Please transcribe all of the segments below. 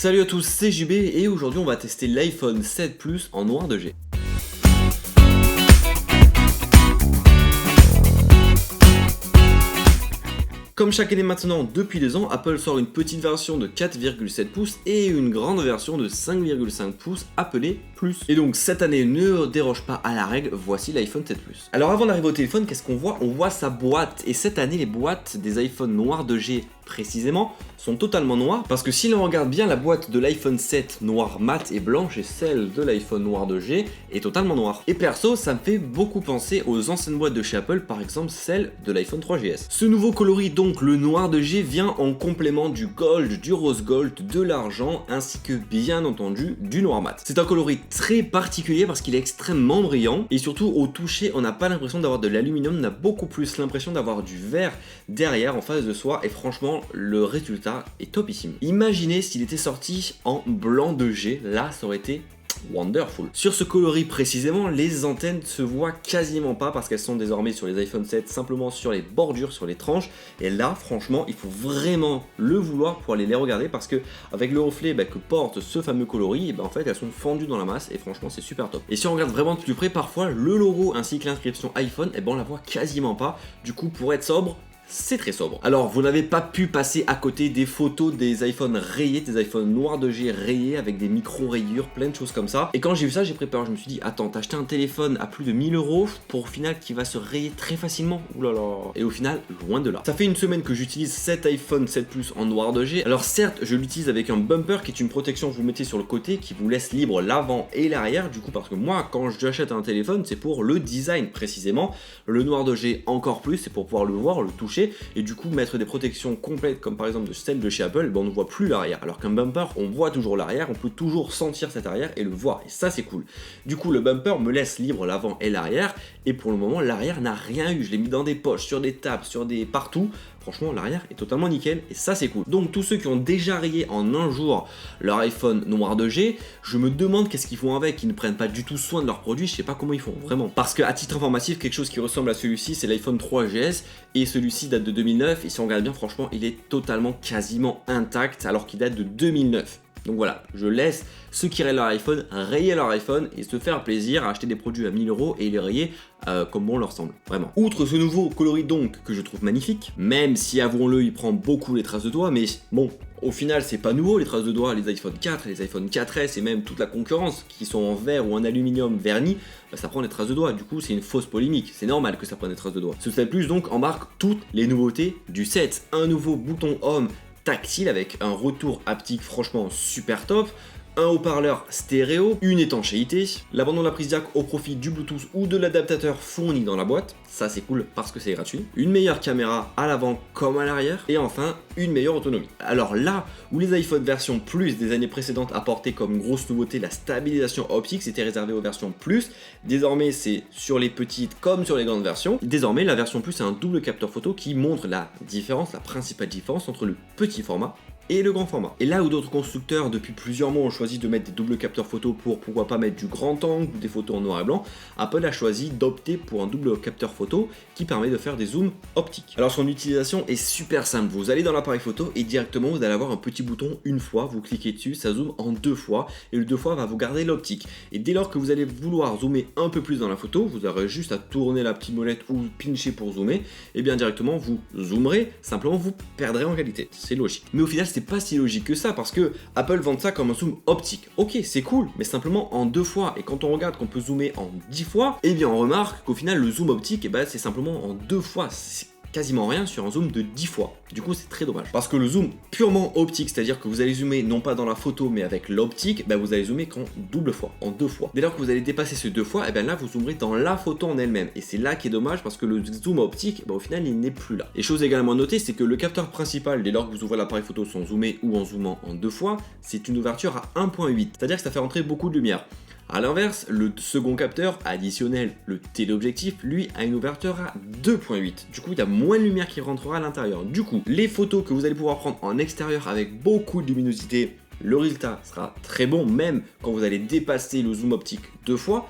Salut à tous, c'est JB et aujourd'hui on va tester l'iPhone 7 Plus en noir de G. Comme chaque année maintenant, depuis 2 ans, Apple sort une petite version de 4,7 pouces et une grande version de 5,5 pouces appelée Plus. Et donc cette année ne déroge pas à la règle, voici l'iPhone 7 Plus. Alors avant d'arriver au téléphone, qu'est-ce qu'on voit? On voit sa boîte, et cette année les boîtes des iPhones noirs de G précisément sont totalement noires, parce que si l'on regarde bien, la boîte de l'iPhone 7 noir mat et blanche et celle de l'iPhone noir de G est totalement noire. Et perso, ça me fait beaucoup penser aux anciennes boîtes de chez Apple, par exemple celle de l'iPhone 3GS. Ce nouveau coloris, donc le noir de G, vient en complément du gold, du rose gold, de l'argent, ainsi que bien entendu du noir mat. C'est un coloris très particulier parce qu'il est extrêmement brillant, et surtout au toucher on n'a pas l'impression d'avoir de l'aluminium, on a beaucoup plus l'impression d'avoir du verre derrière en face de soi, et franchement le résultat est topissime. Imaginez s'il était sorti en blanc de G, là ça aurait été wonderful. Sur ce coloris précisément, les antennes se voient quasiment pas parce qu'elles sont désormais sur les iPhone 7 simplement sur les bordures, sur les tranches, et là franchement il faut vraiment le vouloir pour aller les regarder, parce que avec le reflet que porte ce fameux coloris, en fait elles sont fendues dans la masse et franchement c'est super top. Et si on regarde vraiment de plus près, parfois le logo ainsi que l'inscription iPhone, on la voit quasiment pas, du coup pour être sobre, c'est très sobre. Alors vous n'avez pas pu passer à côté des photos des iPhones rayés, des iPhones noirs de G rayés avec des micro-rayures, plein de choses comme ça. Et quand j'ai vu ça, j'ai pris peur, je me suis dit attends, t'as acheté un téléphone à plus de 1000 € pour au final qui va se rayer très facilement. Oulala. Et au final, loin de là. Ça fait une semaine que j'utilise cet iPhone 7 Plus en noir de G. Alors certes, je l'utilise avec un bumper qui est une protection que vous mettez sur le côté qui vous laisse libre l'avant et l'arrière, du coup parce que moi quand j'achète un téléphone, c'est pour le design précisément. Le noir de G encore plus, c'est pour pouvoir le voir, le toucher, et du coup mettre des protections complètes comme par exemple de celle de chez Apple, on ne voit plus l'arrière, alors qu'un bumper on voit toujours l'arrière, on peut toujours sentir cet arrière et le voir, et ça c'est cool. Du coup le bumper me laisse libre l'avant et l'arrière, et pour le moment l'arrière n'a rien eu, je l'ai mis dans des poches, sur des tables, sur des partout. Franchement l'arrière est totalement nickel et ça c'est cool. Donc tous ceux qui ont déjà rayé en un jour leur iPhone noir de G, je me demande qu'est-ce qu'ils font avec, ils ne prennent pas du tout soin de leurs produits, je sais pas comment ils font vraiment. Parce que à titre informatif, quelque chose qui ressemble à celui-ci c'est l'iPhone 3GS, et celui-ci date de 2009, et si on regarde bien franchement il est totalement quasiment intact alors qu'il date de 2009. Donc voilà, je laisse ceux qui rayent leur iPhone rayer leur iPhone et se faire plaisir à acheter des produits à 1000 € et les rayer comme bon leur semble, vraiment. Outre ce nouveau coloris donc que je trouve magnifique, même si avouons-le il prend beaucoup les traces de doigts, mais bon, au final c'est pas nouveau les traces de doigts, les iPhone 4, les iPhone 4S et même toute la concurrence qui sont en verre ou en aluminium verni, ça prend des traces de doigts, du coup c'est une fausse polémique, c'est normal que ça prenne des traces de doigts. Ce 7 Plus donc embarque toutes les nouveautés du 7, un nouveau bouton Home tactile avec un retour haptique franchement super top, un haut-parleur stéréo, une étanchéité, l'abandon de la prise jack au profit du Bluetooth ou de l'adaptateur fourni dans la boîte, ça c'est cool parce que c'est gratuit, une meilleure caméra à l'avant comme à l'arrière, et enfin une meilleure autonomie. Alors là où les iPhone version Plus des années précédentes apportaient comme grosse nouveauté la stabilisation optique, c'était réservé aux versions Plus, désormais c'est sur les petites comme sur les grandes versions. Désormais la version Plus c'est un double capteur photo qui montre la différence, la principale différence entre le petit format et le grand format. Et là où d'autres constructeurs depuis plusieurs mois ont choisi de mettre des doubles capteurs photo pour pourquoi pas mettre du grand angle ou des photos en noir et blanc, Apple a choisi d'opter pour un double capteur photo qui permet de faire des zooms optiques. Alors son utilisation est super simple, vous allez dans l'appareil photo et directement vous allez avoir un petit bouton une fois, vous cliquez dessus, ça zoome en 2 fois, et le 2 fois va vous garder l'optique. Et dès lors que vous allez vouloir zoomer un peu plus dans la photo, vous aurez juste à tourner la petite molette ou pincher pour zoomer, et bien directement vous zoomerez, simplement vous perdrez en qualité, c'est logique. Mais au final c'est pas si logique que ça, parce que Apple vend ça comme un zoom optique. Ok, c'est cool, mais simplement en 2 fois, et quand on regarde qu'on peut zoomer en 10 fois, et bien on remarque qu'au final le zoom optique, c'est simplement en 2 fois, c'est quasiment rien sur un zoom de 10 fois. Du coup c'est très dommage. Parce que le zoom purement optique, c'est-à-dire que vous allez zoomer non pas dans la photo mais avec l'optique, vous allez zoomer qu'en double fois, en 2 fois. Dès lors que vous allez dépasser ce 2 fois, là vous zoomerez dans la photo en elle-même. Et c'est là qui est dommage parce que le zoom optique, au final il n'est plus là. Et chose également notée, c'est que le capteur principal, dès lors que vous ouvrez l'appareil photo sans zoomer ou en zoomant en 2 fois, c'est une ouverture à 1.8. C'est-à-dire que ça fait rentrer beaucoup de lumière. A l'inverse, le second capteur additionnel, le téléobjectif, lui a une ouverture à 2.8. Du coup, il y a moins de lumière qui rentrera à l'intérieur. Du coup, les photos que vous allez pouvoir prendre en extérieur avec beaucoup de luminosité, le résultat sera très bon, même quand vous allez dépasser le zoom optique 2 fois.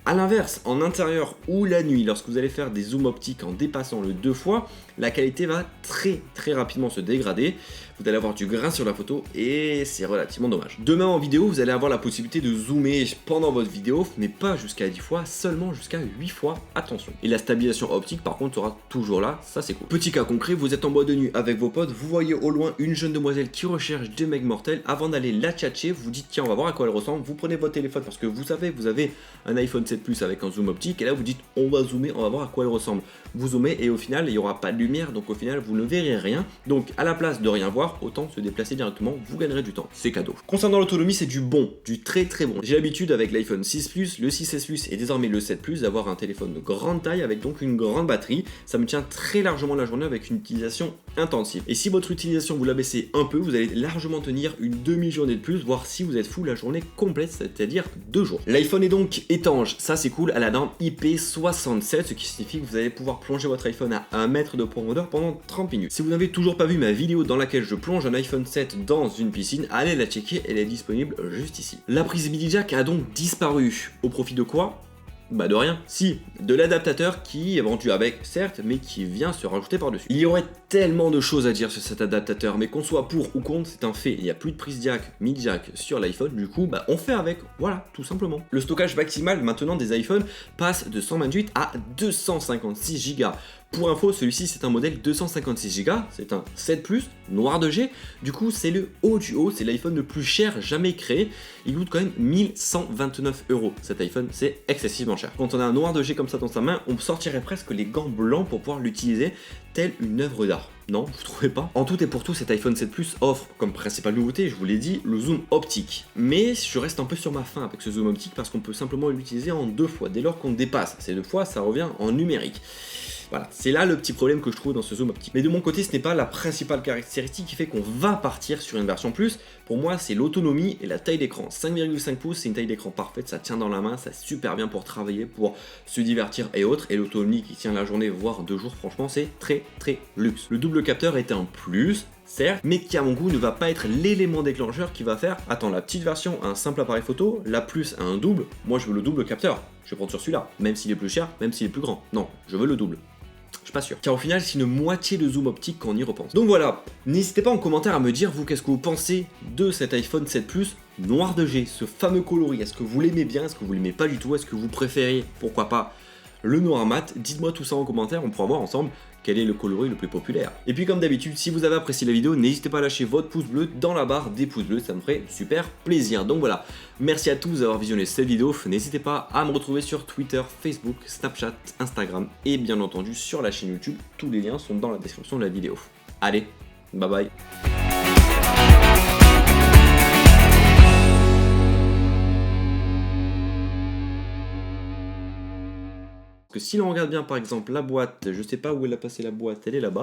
A l'inverse, en intérieur ou la nuit, lorsque vous allez faire des zooms optiques en dépassant le 2 fois, la qualité va très rapidement se dégrader. Vous allez avoir du grain sur la photo et c'est relativement dommage. De même en vidéo, vous allez avoir la possibilité de zoomer pendant votre vidéo, mais pas jusqu'à 10 fois, seulement jusqu'à 8 fois, attention. Et la stabilisation optique par contre sera toujours là, ça c'est cool. Petit cas concret, vous êtes en boîte de nuit avec vos potes, vous voyez au loin une jeune demoiselle qui recherche des mecs mortels, avant d'aller la tchatcher, vous dites tiens on va voir à quoi elle ressemble, vous prenez votre téléphone parce que vous savez, vous avez un iPhone 7 Plus avec un zoom optique, et là vous dites on va zoomer, on va voir à quoi elle ressemble. Vous zoomez et au final il n'y aura pas de lumière, donc au final vous ne verrez rien, donc à la place de rien voir, autant se déplacer directement, vous gagnerez du temps, c'est cadeau. Concernant l'autonomie, c'est du bon, du très bon. J'ai l'habitude avec l'iPhone 6 Plus, le 6S Plus et désormais le 7 Plus d'avoir un téléphone de grande taille avec donc une grande batterie, ça me tient très largement la journée avec une utilisation intensive. Et si votre utilisation vous la baissez un peu, vous allez largement tenir une demi-journée de plus, voire si vous êtes fou la journée complète, c'est-à-dire 2 jours. L'iPhone est donc étanche, ça c'est cool, à la norme IP67, ce qui signifie que vous allez pouvoir plonger votre iPhone à 1 mètre de profondeur pendant 30 minutes. Si vous n'avez toujours pas vu ma vidéo dans laquelle je plonge un iPhone 7 dans une piscine, allez la checker, elle est disponible juste ici. La prise midi jack a donc disparu. Au profit de quoi ? Bah de rien. Si, de l'adaptateur qui est vendu avec, certes, mais qui vient se rajouter par-dessus. Il y aurait tellement de choses à dire sur cet adaptateur, mais qu'on soit pour ou contre, c'est un fait. Il n'y a plus de prise jack, midi jack sur l'iPhone, du coup, bah on fait avec. Voilà, tout simplement. Le stockage maximal maintenant des iPhones passe de 128 à 256 Go. Pour info, celui-ci c'est un modèle 256 Go, c'est un 7 Plus, noir de G, du coup c'est le haut du haut, c'est l'iPhone le plus cher jamais créé, il coûte quand même 1129 €, cet iPhone c'est excessivement cher. Quand on a un noir de G comme ça dans sa main, on sortirait presque les gants blancs pour pouvoir l'utiliser telle une œuvre d'art. Non, vous trouvez pas? En tout et pour tout, cet iPhone 7 Plus offre comme principale nouveauté, je vous l'ai dit, le zoom optique. Mais je reste un peu sur ma faim avec ce zoom optique parce qu'on peut simplement l'utiliser en 2 fois. Dès lors qu'on dépasse ces 2 fois, ça revient en numérique. Voilà, c'est là le petit problème que je trouve dans ce zoom optique. Mais de mon côté, ce n'est pas la principale caractéristique qui fait qu'on va partir sur une version plus. Pour moi, c'est l'autonomie et la taille d'écran. 5,5 pouces, c'est une taille d'écran parfaite, ça tient dans la main, ça super bien pour travailler, pour se divertir et autres. Et l'autonomie qui tient la journée, voire 2 jours, franchement, c'est très luxe. Le double capteur est un plus, certes, mais qui à mon goût ne va pas être l'élément déclencheur qui va faire attends, la petite version a un simple appareil photo, la plus a un double, moi je veux le double capteur, je vais prendre sur celui-là, même s'il est plus cher, même s'il est plus grand, non, je veux le double. Je suis pas sûr. Car au final, c'est une moitié de zoom optique quand on y repense. Donc voilà, n'hésitez pas en commentaire à me dire, vous, qu'est-ce que vous pensez de cet iPhone 7 Plus noir de G, ce fameux coloris. Est-ce que vous l'aimez bien? Est-ce que vous l'aimez pas du tout? Est-ce que vous préférez, pourquoi pas, le noir mat? Dites-moi tout ça en commentaire, on pourra voir ensemble quel est le coloris le plus populaire. Et puis comme d'habitude, si vous avez apprécié la vidéo, n'hésitez pas à lâcher votre pouce bleu dans la barre des pouces bleus, ça me ferait super plaisir. Donc voilà, merci à tous d'avoir visionné cette vidéo, n'hésitez pas à me retrouver sur Twitter, Facebook, Snapchat, Instagram et bien entendu sur la chaîne YouTube, tous les liens sont dans la description de la vidéo. Allez, bye bye. Que si l'on regarde bien par exemple la boîte, je sais pas où elle a passé la boîte, elle est là-bas.